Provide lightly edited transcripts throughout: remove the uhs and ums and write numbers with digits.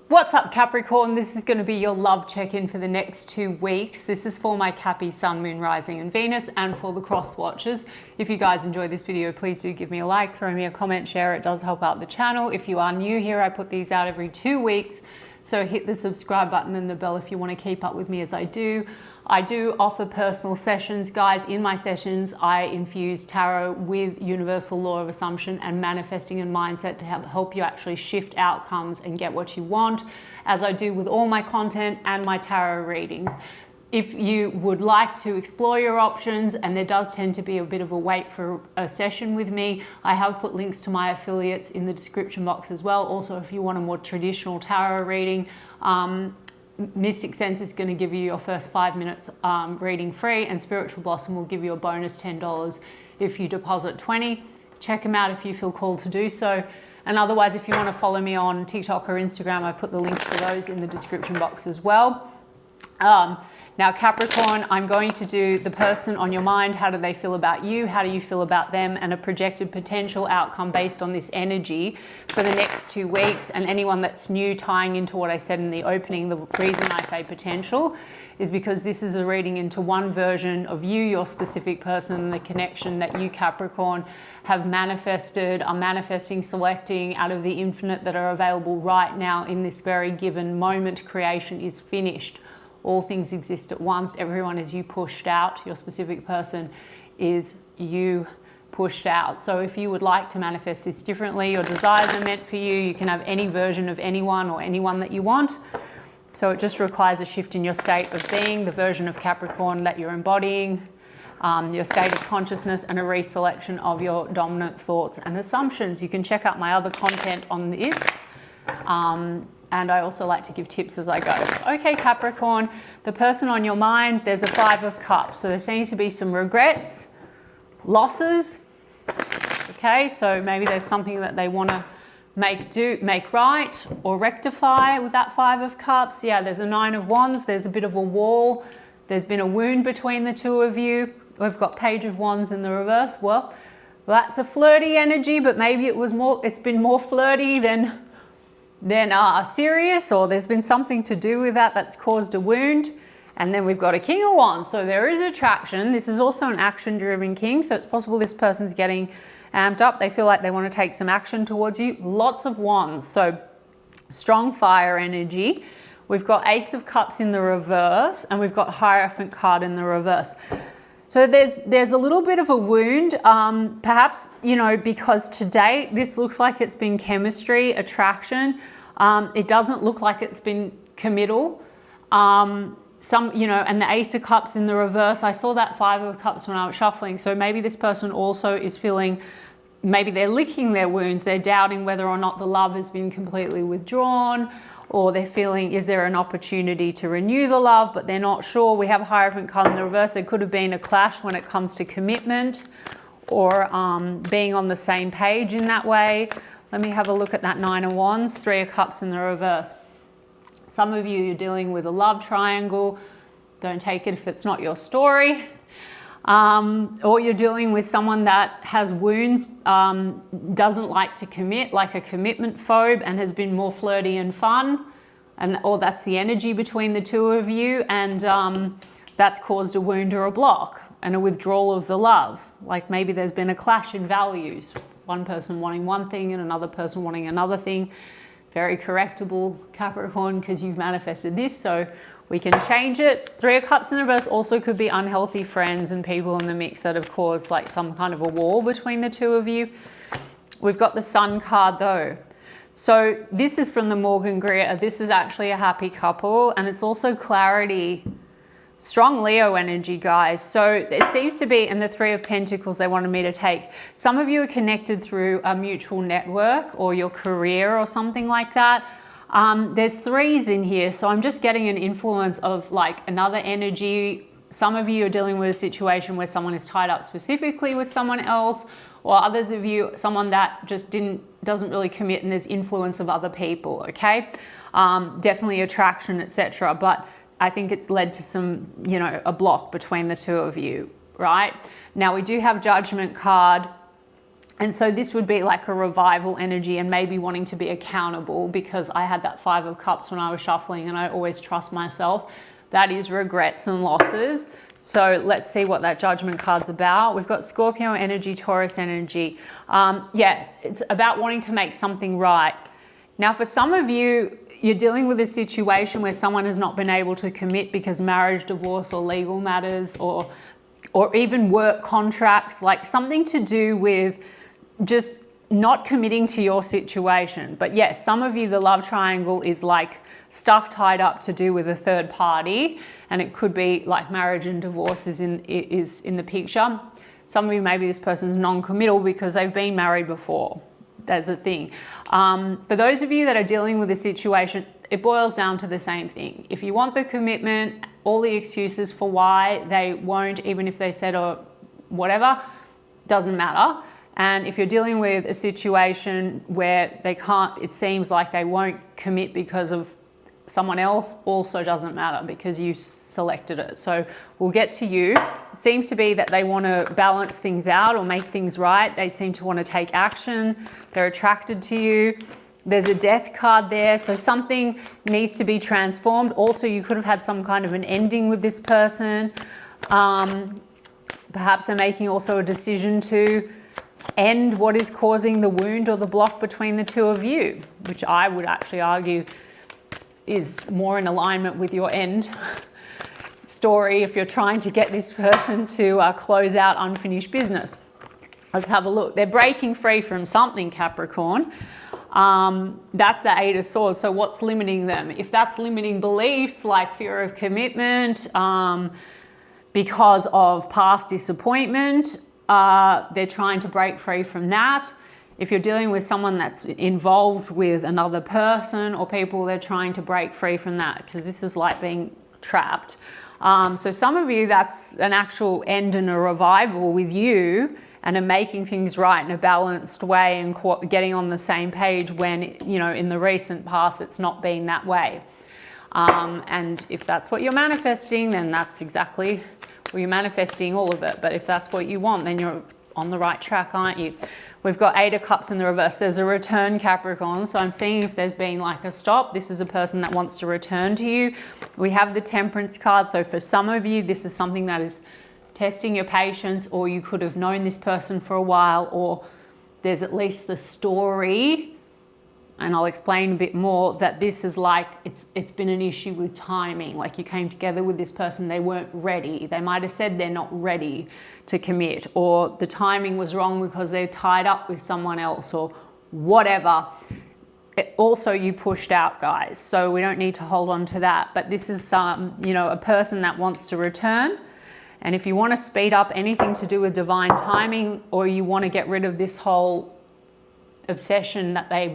What's up, Capricorn? This is going to be your love check-in for the next 2 weeks. This is for my Cappy Sun, Moon, Rising and Venus, and for the cross watchers. If you guys enjoy this video, please do give me a like, throw me a comment, share. It does help out the channel. If you are new here, I put these out every 2 weeks. So hit the subscribe button and the bell if you want to keep up with me as I do. I do offer personal sessions, guys. In my sessions, I infuse tarot with universal law of assumption and manifesting and mindset to help you actually shift outcomes and get what you want, as I do with all my content and my tarot readings. If you would like to explore your options, and there does tend to be a bit of a wait for a session with me, I have put links to my affiliates in the description box as well. Also, if you want a more traditional tarot reading, Mystic Sense is going to give you your first 5 minutes reading free, and Spiritual Blossom will give you a bonus $10 if you deposit $20. Check them out if you feel called to do so. And otherwise, if you want to follow me on TikTok or Instagram, I put the links to those in the description box as well. Now, Capricorn, I'm going to do the person on your mind. How do they feel about you? How do you feel about them? And a projected potential outcome based on this energy for the next 2 weeks. And anyone that's new, tying into what I said in the opening, the reason I say potential is because this is a reading into one version of you, your specific person, and the connection that you, Capricorn, have manifested, are manifesting, selecting out of the infinite that are available right now in this very given moment. Creation is finished. All things exist at once. Everyone is you pushed out. Your specific person is you pushed out. So if you would like to manifest this differently, your desires are meant for you. You can have any version of anyone or anyone that you want. So it just requires a shift in your state of being, the version of Capricorn that you're embodying, your state of consciousness, and a reselection of your dominant thoughts and assumptions. You can check out my other content on this. And I also like to give tips as I go. Okay, Capricorn, the person on your mind, there's a 5 of Cups. So there seems to be some regrets, losses. Okay, so maybe there's something that they want to make right or rectify with that 5 of Cups. Yeah, there's a 9 of Wands. There's a bit of a wall. There's been a wound between the two of you. We've got Page of Wands in the reverse. Well, that's a flirty energy, but maybe it's been more flirty than serious, or there's been something to do with that that's caused a wound. And then we've got a King of Wands. So there is attraction. This is also an action-driven king. So it's possible this person's getting amped up. They feel like they want to take some action towards you. Lots of wands. So strong fire energy. We've got Ace of Cups in the reverse, and we've got Hierophant card in the reverse. So there's a little bit of a wound, perhaps, because to date, this looks like it's been chemistry, attraction. It doesn't look like it's been committal. And the Ace of Cups in the reverse, I saw that 5 of Cups when I was shuffling. So maybe this person also is feeling, maybe they're licking their wounds. They're doubting whether or not the love has been completely withdrawn, or they're feeling, is there an opportunity to renew the love, but they're not sure. We have Hierophant card in the reverse. There could have been a clash when it comes to commitment or being on the same page in that way. Let me have a look at that 9 of Wands, 3 of Cups in the reverse. Some of you are dealing with a love triangle. Don't take it if it's not your story. Or you're dealing with someone that has wounds, doesn't like to commit, like a commitment phobe, and has been more flirty and fun, or that's the energy between the two of you, and that's caused a wound or a block and a withdrawal of the love. Like maybe there's been a clash in values, one person wanting one thing and another person wanting another thing. Very correctable, Capricorn, because you've manifested this, so we can change it. 3 of Cups in the reverse also could be unhealthy friends and people in the mix that have caused like some kind of a wall between the two of you. We've got the Sun card though. So this is from the Morgan Greer. This is actually a happy couple, and it's also clarity. Strong Leo energy, guys. So it seems to be in the 3 of Pentacles they wanted me to take. Some of you are connected through a mutual network or your career or something like that. There's 3s in here, so I'm just getting an influence of like another energy. Some of you are dealing with a situation where someone is tied up specifically with someone else, or others of you, someone that just doesn't really commit, and there's influence of other people, okay? Definitely attraction, etc. But I think it's led to some, a block between the two of you, right? Now we do have Judgment card And so this would be like a revival energy and maybe wanting to be accountable, because I had that 5 of Cups when I was shuffling and I always trust myself. That is regrets and losses. So let's see what that Judgment card's about. We've got Scorpio energy, Taurus energy. Yeah, it's about wanting to make something right. Now, for some of you, you're dealing with a situation where someone has not been able to commit because marriage, divorce, or legal matters, or even work contracts, like something to do with just not committing to your situation. But yes, some of you, the love triangle is like stuff tied up to do with a third party, and it could be like marriage and divorce is in the picture. Some of you, maybe this person's non-committal because they've been married before. There's a thing. For those of you that are dealing with a situation, it boils down to the same thing. If you want the commitment, all the excuses for why they won't, even if they said or whatever, doesn't matter. And if you're dealing with a situation where they can't, it seems like they won't commit because of someone else, also doesn't matter because you selected it. So we'll get to you. It seems to be that they want to balance things out or make things right. They seem to want to take action. They're attracted to you. There's a Death card there. So something needs to be transformed. Also, you could have had some kind of an ending with this person. Perhaps they're making also a decision to end what is causing the wound or the block between the two of you, which I would actually argue is more in alignment with your end story if you're trying to get this person to close out unfinished business. Let's have a look. They're breaking free from something, Capricorn. That's the 8 of Swords. So what's limiting them? If that's limiting beliefs like fear of commitment, because of past disappointment, they're trying to break free from that. If you're dealing with someone that's involved with another person or people, they're trying to break free from that because this is like being trapped. So some of you, that's an actual end and a revival with you and are making things right in a balanced way and getting on the same page when, you know, in the recent past, it's not been that way. And if that's what you're manifesting, then that's exactly, well, you're manifesting all of it. But if that's what you want, then you're on the right track, aren't you? We've got 8 of Cups in the reverse. There's a return, Capricorn. So I'm seeing if there's been like a stop. This is a person that wants to return to you. We have the Temperance card. So for some of you, this is something that is testing your patience, or you could have known this person for a while, or there's at least the story, and I'll explain a bit more, that this is like, it's been an issue with timing. Like you came together with this person, they weren't ready. They might have said they're not ready to commit, or the timing was wrong because they're tied up with someone else or whatever. Also, you pushed out, guys, so we don't need to hold on to that. But this is you know, a person that wants to return. And if you want to speed up anything to do with divine timing, or you want to get rid of this whole obsession that they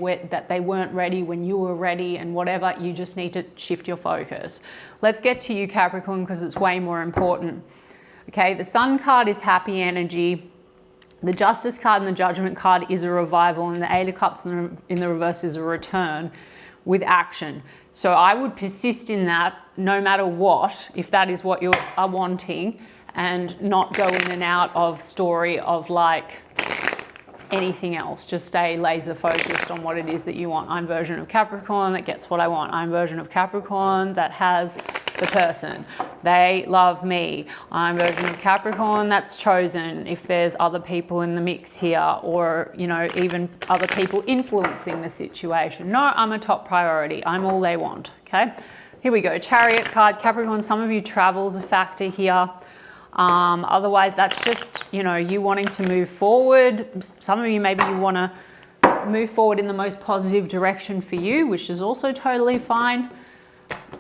weren't ready when you were ready and whatever, you just need to shift your focus. Let's get to you, Capricorn, because it's way more important. Okay, the Sun card is happy energy. The Justice card and the Judgment card is a revival, and the 8 of Cups in the reverse is a return with action. So I would persist in that no matter what, if that is what you are wanting, and not go in and out of story of like anything else. Just stay laser focused on what it is that you want. I'm version of Capricorn that gets what I want. I'm version of Capricorn that has the person. They love me. I'm version of Capricorn that's chosen. If there's other people in the mix here, or, you know, even other people influencing the situation. No, I'm a top priority. I'm all they want. Okay. Here we go. Chariot card, Capricorn. Some of you, travel's a factor here. Otherwise, that's just, you know, you wanting to move forward. Some of you, maybe you want to move forward in the most positive direction for you, which is also totally fine.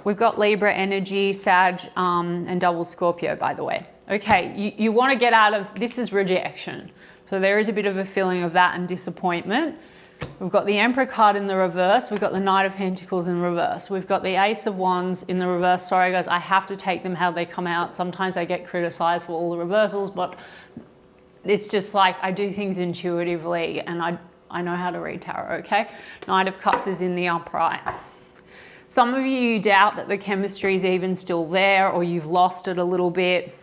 We've got Libra energy, Sag, and double Scorpio, by the way. Okay, you want to get out of, this is rejection. So there is a bit of a feeling of that and disappointment. We've got the Emperor card in the reverse. We've got the Knight of Pentacles in reverse. We've got the Ace of Wands in the reverse. Sorry, guys, I have to take them how they come out. Sometimes I get criticized for all the reversals, but it's just like I do things intuitively, and I know how to read tarot, okay? Knight of Cups is in the upright. Some of you doubt that the chemistry is even still there, or you've lost it a little bit.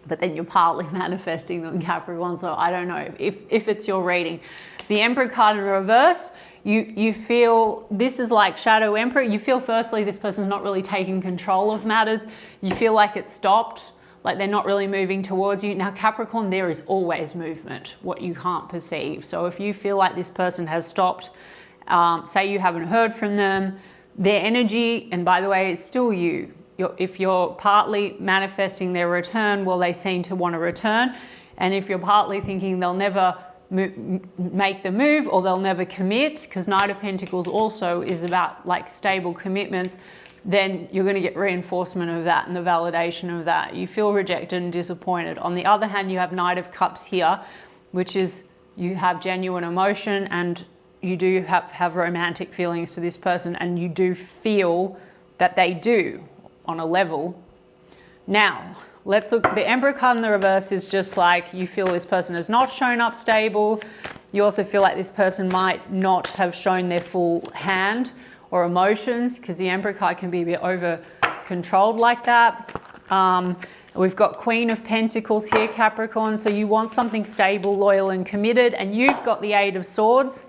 but then you're partly manifesting them, Capricorn. So I don't know if it's your reading. The Emperor card in reverse, you feel this is like Shadow Emperor. You feel firstly this person's not really taking control of matters. You feel like it's stopped, like they're not really moving towards you. Now Capricorn, there is always movement, what you can't perceive. So if you feel like this person has stopped, say you haven't heard from them, their energy, and by the way, it's still you. If you're partly manifesting their return, well, they seem to want to return. And if you're partly thinking they'll never make the move or they'll never commit, because Knight of Pentacles also is about like stable commitments, then you're going to get reinforcement of that and the validation of that. You feel rejected and disappointed. On the other hand, you have Knight of Cups here, which is you have genuine emotion and you do have romantic feelings for this person, and you do feel that they do on a level. Now, let's look. The Emperor card in the reverse is just like you feel this person has not shown up stable. You also feel like this person might not have shown their full hand or emotions, because the Emperor card can be a bit over controlled like that. We've got Queen of Pentacles here, Capricorn. So you want something stable, loyal and committed, and you've got the Eight of Swords.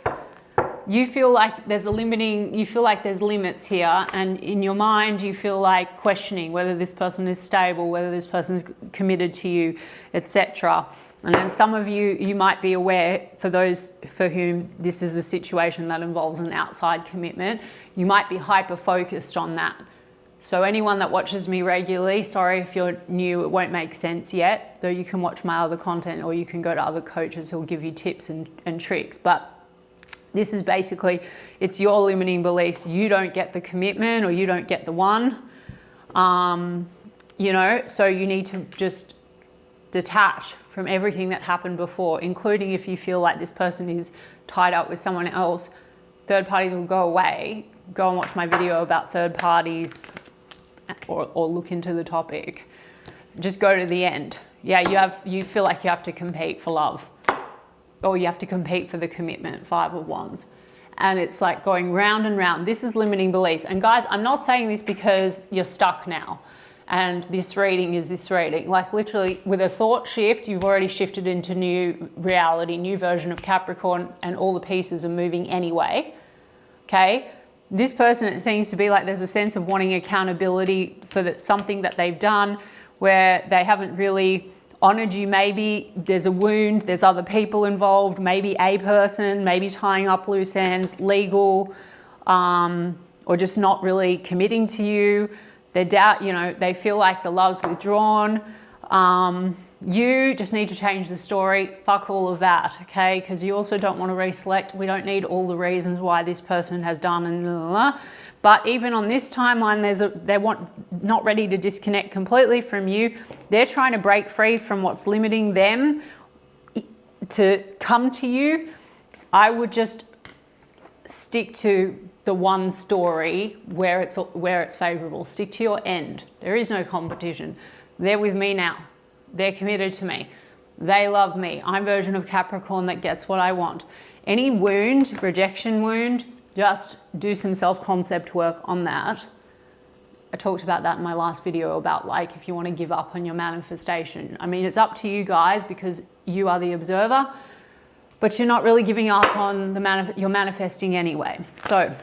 You feel like there's there's limits here, and in your mind you feel like questioning whether this person is stable, whether this person is committed to you, etc. And then some of you might be aware, for those for whom this is a situation that involves an outside commitment, you might be hyper focused on that. So anyone that watches me regularly, sorry if you're new, it won't make sense yet, though you can watch my other content or you can go to other coaches who'll give you tips and tricks. But this is basically, it's your limiting beliefs. You don't get the commitment or you don't get the one, you know, so you need to just detach from everything that happened before, including if you feel like this person is tied up with someone else. Third parties will go away. Go and watch my video about third parties or look into the topic. Just go to the end. Yeah, you feel like you have to compete for love, or you have to compete for the commitment, Five of Wands. And it's like going round and round. This is limiting beliefs. And guys, I'm not saying this because you're stuck now and this reading is this reading. Like literally with a thought shift, you've already shifted into new reality, new version of Capricorn, and all the pieces are moving anyway. Okay? This person, it seems to be like there's a sense of wanting accountability for something that they've done where they haven't really honored you. Maybe there's a wound, there's other people involved, maybe a person, maybe tying up loose ends, legal, or just not really committing to you. They doubt, you know, they feel like the love's withdrawn. You just need to change the story. Fuck all of that, okay? Because you also don't want to reselect. We don't need all the reasons why this person has done and blah, blah, blah. But even on this timeline, they're not ready to disconnect completely from you. They're trying to break free from what's limiting them to come to you. I would just stick to the one story where it's favorable. Stick to your end. There is no competition. They're with me now. They're committed to me. They love me. I'm a version of Capricorn that gets what I want. Any wound, rejection wound, just do some self-concept work on that. I talked about that in my last video about like if you want to give up on your manifestation. I mean, it's up to you guys because you are the observer, but you're not really giving up on you're manifesting anyway. So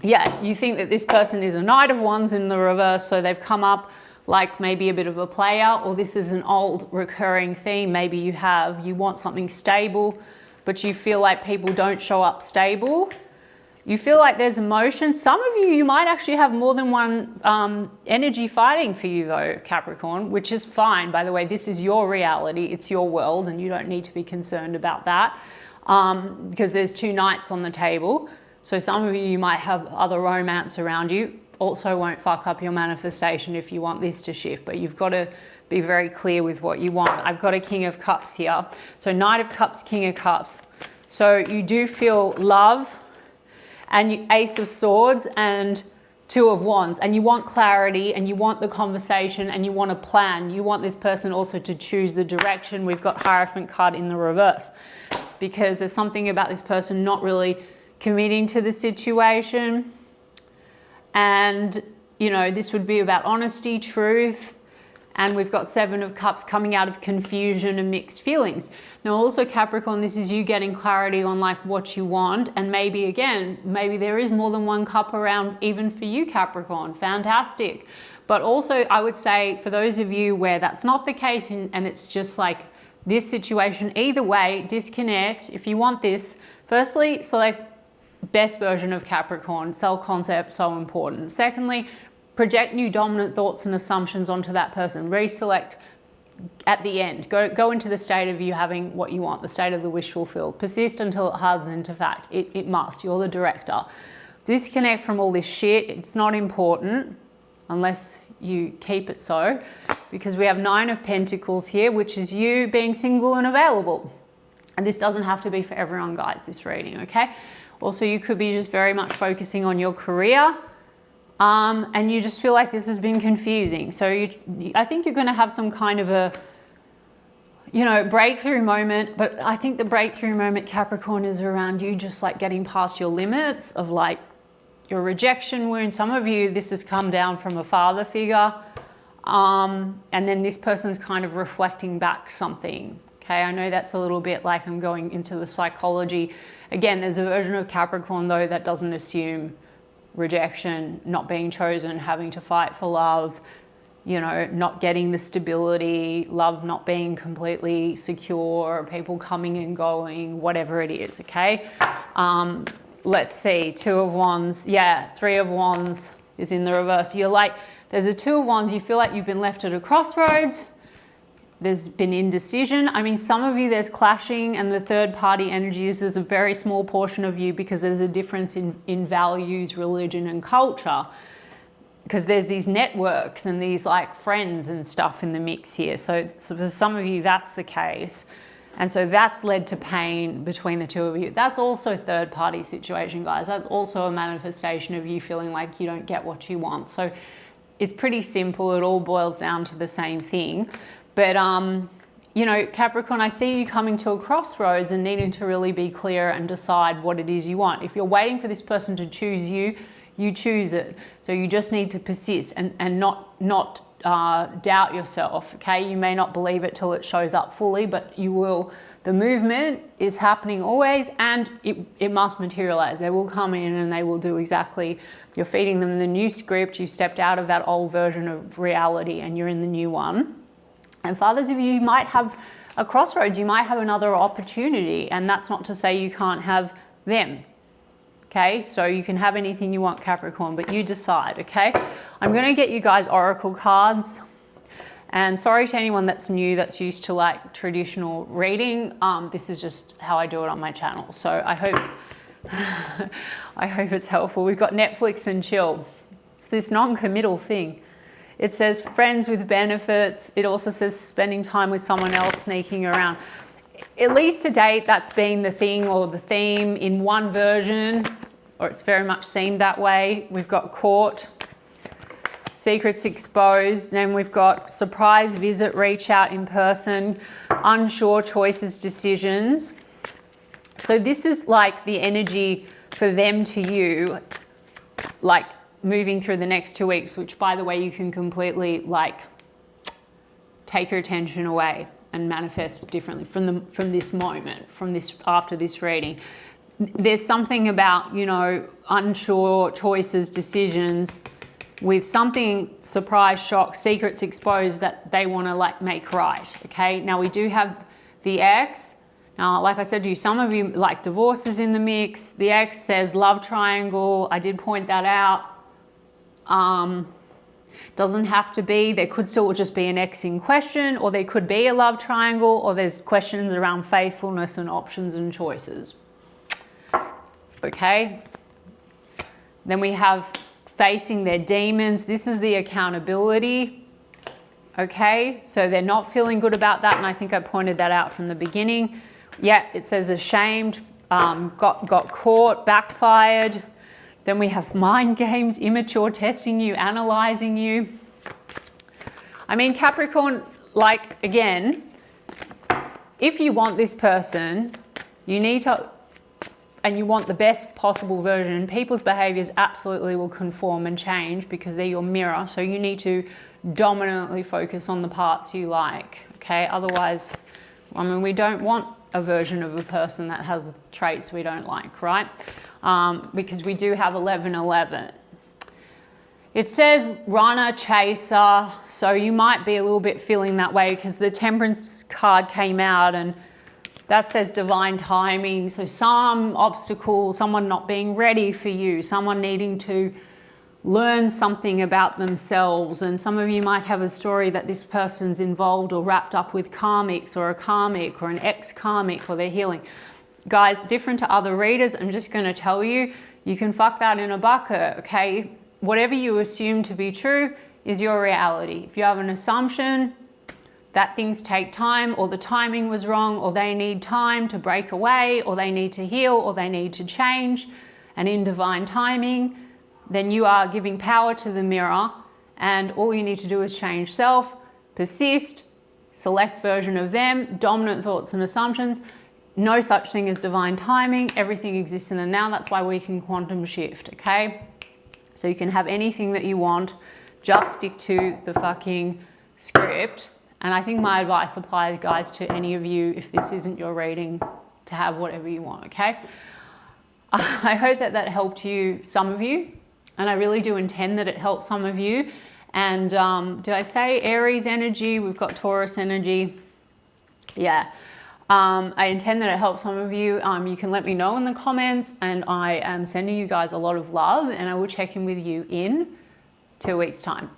yeah, you think that this person is a Knight of Wands in the reverse, so they've come up like maybe a bit of a player, or this is an old recurring theme. Maybe you want something stable, but you feel like people don't show up stable. You feel like there's emotion. Some of you might actually have more than one energy fighting for you though, Capricorn, which is fine. By the way, this is your reality. It's your world and you don't need to be concerned about that because there's two knights on the table. So some of you might have other romance around you. Also won't fuck up your manifestation if you want this to shift, but you've got to be very clear with what you want. I've got a King of Cups here. So Knight of Cups, King of Cups. So you do feel love, and Ace of Swords and Two of Wands, and you want clarity and you want the conversation and you want a plan. You want this person also to choose the direction. We've got Hierophant card in the reverse because there's something about this person not really committing to the situation. And, you know, this would be about honesty, truth, And we've got Seven of Cups coming out of confusion and mixed feelings. Now also Capricorn, this is you getting clarity on like what you want. And maybe again, maybe there is more than one cup around even for you, Capricorn. Fantastic. But also I would say for those of you where that's not the case and it's just like this situation, either way, disconnect. If you want this, firstly, select best version of Capricorn. Self-concept, so important. Secondly, project new dominant thoughts and assumptions onto that person. Reselect at the end. Go into the state of you having what you want, the state of the wish fulfilled. Persist until it hardens into fact. It must. You're the director. Disconnect from all this shit. It's not important unless you keep it so, because we have 9 of Pentacles here, which is you being single and available. And this doesn't have to be for everyone, guys, this reading, okay? Also, you could be just very much focusing on your career. And you just feel like this has been confusing. So I think you're going to have some kind of a, breakthrough moment. But I think the breakthrough moment, Capricorn, is around you just like getting past your limits of like your rejection wound. Some of you, this has come down from a father figure. And then this person's kind of reflecting back something. Okay, I know that's a little bit like I'm going into the psychology. Again, there's a version of Capricorn, though, that doesn't assume rejection, not being chosen, having to fight for love, not getting the stability, love not being completely secure, people coming and going, whatever it is, okay? Let's see, 2 of Wands, yeah, 3 of Wands is in the reverse. You're like, there's a 2 of Wands, you feel like you've been left at a crossroads. There's been indecision. I mean, some of you, there's clashing and the third party energy. This is a very small portion of you because there's a difference in values, religion, and culture. Because there's these networks and these like friends and stuff in the mix here. So for some of you, that's the case. And so that's led to pain between the 2 of you. That's also third party situation, guys. That's also a manifestation of you feeling like you don't get what you want. So it's pretty simple. It all boils down to the same thing. But, Capricorn, I see you coming to a crossroads and needing to really be clear and decide what it is you want. If you're waiting for this person to choose you, you choose it. So you just need to persist and not doubt yourself, okay? You may not believe it till it shows up fully, but you will. The movement is happening always, and it must materialize. They will come in and they will do exactly, you're feeding them the new script. You've stepped out of that old version of reality and you're in the new one. And for others of you might have a crossroads, you might have another opportunity, and that's not to say you can't have them. Okay, so you can have anything you want, Capricorn, but you decide, okay? I'm going to get you guys oracle cards. And sorry to anyone that's new, that's used to like traditional reading. This is just how I do it on my channel. So I hope it's helpful. We've got Netflix and chill. It's this non-committal thing. It says friends with benefits. It also says spending time with someone else, sneaking around. At least to date, that's been the thing or the theme in one version, or it's very much seemed that way. We've got court, secrets exposed. Then we've got surprise visit, reach out in person, unsure choices, decisions. So this is like the energy for them to you, like moving through the next 2 weeks, which by the way, you can completely like take your attention away and manifest differently from this moment, after this reading. There's something about, unsure choices, decisions with something surprise, shock, secrets exposed that they want to like make right. Okay. Now we do have the X. Now, like I said to you, some of you like divorces in the mix. The X says love triangle. I did point that out. Doesn't have to be, there could still just be an X in question, or there could be a love triangle, or there's questions around faithfulness and options and choices. Okay. Then we have facing their demons. This is the accountability. Okay. So they're not feeling good about that. And I think I pointed that out from the beginning. Yeah. It says ashamed, got caught, backfired. Then we have mind games, immature, testing you, analyzing you. I mean, Capricorn, like, again, if you want this person, you need to and you want the best possible version, people's behaviors absolutely will conform and change because they're your mirror. So you need to dominantly focus on the parts you like, okay? Otherwise, I mean, we don't want a version of a person that has traits we don't like, right? Because we do have 11-11. It says runner, chaser, so you might be a little bit feeling that way because the Temperance card came out and that says divine timing. So some obstacle, someone not being ready for you, someone needing to learn something about themselves. And some of you might have a story that this person's involved or wrapped up with karmics or a karmic or an ex-karmic, or they're healing. Guys, different to other readers, I'm just going to tell you, you can fuck that in a bucket, okay? Whatever you assume to be true is your reality. If you have an assumption that things take time, or the timing was wrong, or they need time to break away, or they need to heal, or they need to change, and in divine timing, then you are giving power to the mirror, and all you need to do is change self, persist, select version of them, dominant thoughts and assumptions. No such thing as divine timing. Everything exists in the now. That's why we can quantum shift, okay? So you can have anything that you want, just stick to the fucking script. And I think my advice applies, guys, to any of you, if this isn't your reading, to have whatever you want, okay? I hope that that helped you, some of you, and I really do intend that it helps some of you. And did I say Aries energy? We've got Taurus energy. Yeah. I intend that it helps some of you. You can let me know in the comments, and I am sending you guys a lot of love, and I will check in with you in 2 weeks' time.